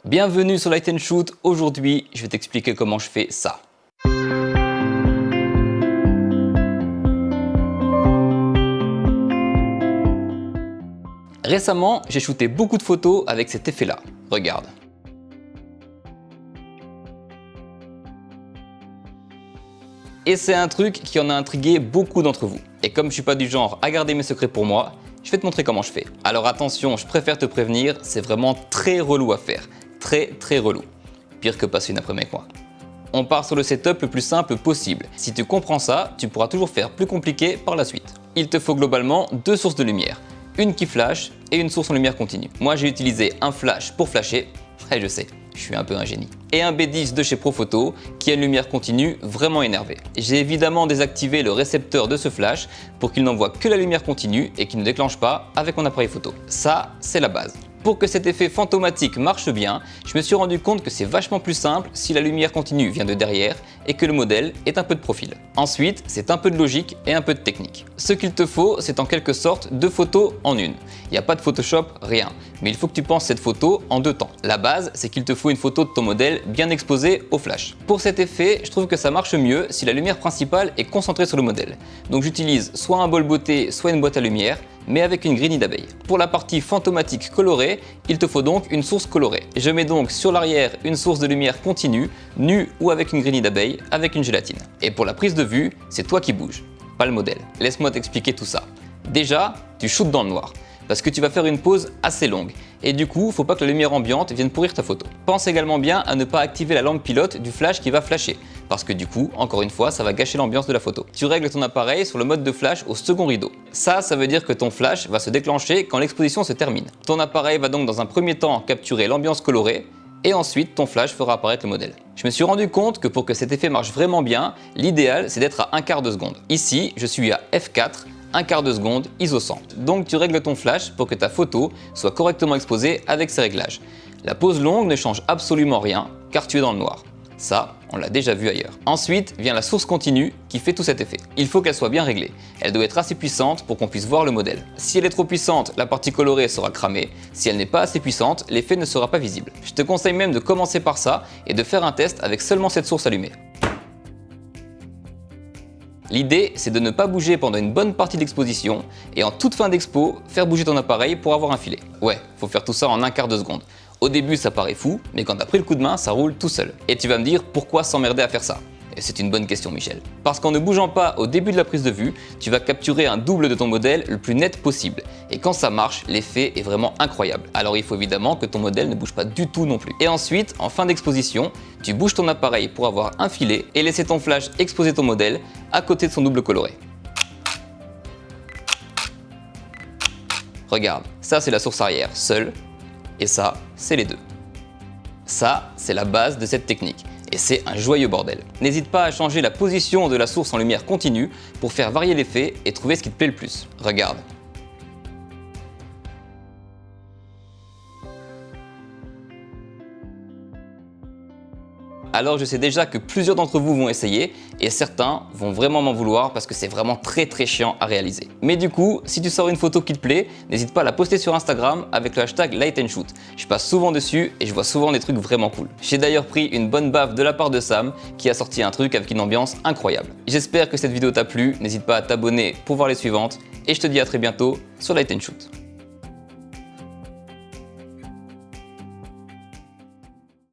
Bienvenue sur Light & Shoot. Aujourd'hui, je vais t'expliquer comment je fais ça. Récemment, j'ai shooté beaucoup de photos avec cet effet-là. Regarde. Et c'est un truc qui en a intrigué beaucoup d'entre vous. Et comme je suis pas du genre à garder mes secrets pour moi, je vais te montrer comment je fais. Alors attention, je préfère te prévenir, c'est vraiment très relou à faire. Très relou. Pire que passer une après-midi avec moi. On part sur le setup le plus simple possible. Si tu comprends ça, tu pourras toujours faire plus compliqué par la suite. Il te faut globalement deux sources de lumière. Une qui flash et une source en lumière continue. Moi j'ai utilisé un flash pour flasher, et je sais, je suis un peu un génie. Et un B10 de chez Profoto qui a une lumière continue vraiment énervée. J'ai évidemment désactivé le récepteur de ce flash pour qu'il n'envoie que la lumière continue et qu'il ne déclenche pas avec mon appareil photo. Ça, c'est la base. Pour que cet effet fantomatique marche bien, je me suis rendu compte que c'est vachement plus simple si la lumière continue vient de derrière et que le modèle est un peu de profil. Ensuite, c'est un peu de logique et un peu de technique. Ce qu'il te faut, c'est en quelque sorte deux photos en une. Il n'y a pas de Photoshop, rien. Mais il faut que tu penses cette photo en deux temps. La base, c'est qu'il te faut une photo de ton modèle bien exposée au flash. Pour cet effet, je trouve que ça marche mieux si la lumière principale est concentrée sur le modèle. Donc j'utilise soit un bol beauté, soit une boîte à lumière, mais avec une grille d'abeille. Pour la partie fantomatique colorée, il te faut donc une source colorée. Je mets donc sur l'arrière une source de lumière continue, nue ou avec une grille d'abeille, avec une gélatine. Et pour la prise de vue, c'est toi qui bouges, pas le modèle. Laisse-moi t'expliquer tout ça. Déjà, tu shootes dans le noir, parce que tu vas faire une pause assez longue. Et du coup, faut pas que la lumière ambiante vienne pourrir ta photo. Pense également bien à ne pas activer la lampe pilote du flash qui va flasher, parce que du coup, encore une fois, ça va gâcher l'ambiance de la photo. Tu règles ton appareil sur le mode de flash au second rideau. Ça veut dire que ton flash va se déclencher quand l'exposition se termine. Ton appareil va donc dans un premier temps capturer l'ambiance colorée, et ensuite ton flash fera apparaître le modèle. Je me suis rendu compte que pour que cet effet marche vraiment bien, l'idéal c'est d'être à un quart de seconde. Ici, je suis à f4, un quart de seconde, ISO 100. Donc tu règles ton flash pour que ta photo soit correctement exposée avec ces réglages. La pause longue ne change absolument rien car tu es dans le noir. Ça, on l'a déjà vu ailleurs. Ensuite vient la source continue qui fait tout cet effet. Il faut qu'elle soit bien réglée. Elle doit être assez puissante pour qu'on puisse voir le modèle. Si elle est trop puissante, la partie colorée sera cramée. Si elle n'est pas assez puissante, l'effet ne sera pas visible. Je te conseille même de commencer par ça et de faire un test avec seulement cette source allumée. L'idée, c'est de ne pas bouger pendant une bonne partie d'exposition et en toute fin d'expo, faire bouger ton appareil pour avoir un filet. Ouais, faut faire tout ça en un quart de seconde. Au début, ça paraît fou, mais quand t'as pris le coup de main, ça roule tout seul. Et tu vas me dire, pourquoi s'emmerder à faire ça ? Et c'est une bonne question, Michel. Parce qu'en ne bougeant pas au début de la prise de vue, tu vas capturer un double de ton modèle le plus net possible. Et quand ça marche, l'effet est vraiment incroyable. Alors il faut évidemment que ton modèle ne bouge pas du tout non plus. Et ensuite, en fin d'exposition, tu bouges ton appareil pour avoir un filet et laisser ton flash exposer ton modèle à côté de son double coloré. Regarde, ça c'est la source arrière, seule, et ça, c'est les deux. Ça, c'est la base de cette technique. Et c'est un joyeux bordel. N'hésite pas à changer la position de la source en lumière continue pour faire varier l'effet et trouver ce qui te plaît le plus. Regarde. Alors je sais déjà que plusieurs d'entre vous vont essayer et certains vont vraiment m'en vouloir parce que c'est vraiment très chiant à réaliser. Mais du coup, si tu sors une photo qui te plaît, n'hésite pas à la poster sur Instagram avec le hashtag Light & Shoot. Je passe souvent dessus et je vois souvent des trucs vraiment cool. J'ai d'ailleurs pris une bonne baffe de la part de Sam qui a sorti un truc avec une ambiance incroyable. J'espère que cette vidéo t'a plu, n'hésite pas à t'abonner pour voir les suivantes et je te dis à très bientôt sur Light & Shoot.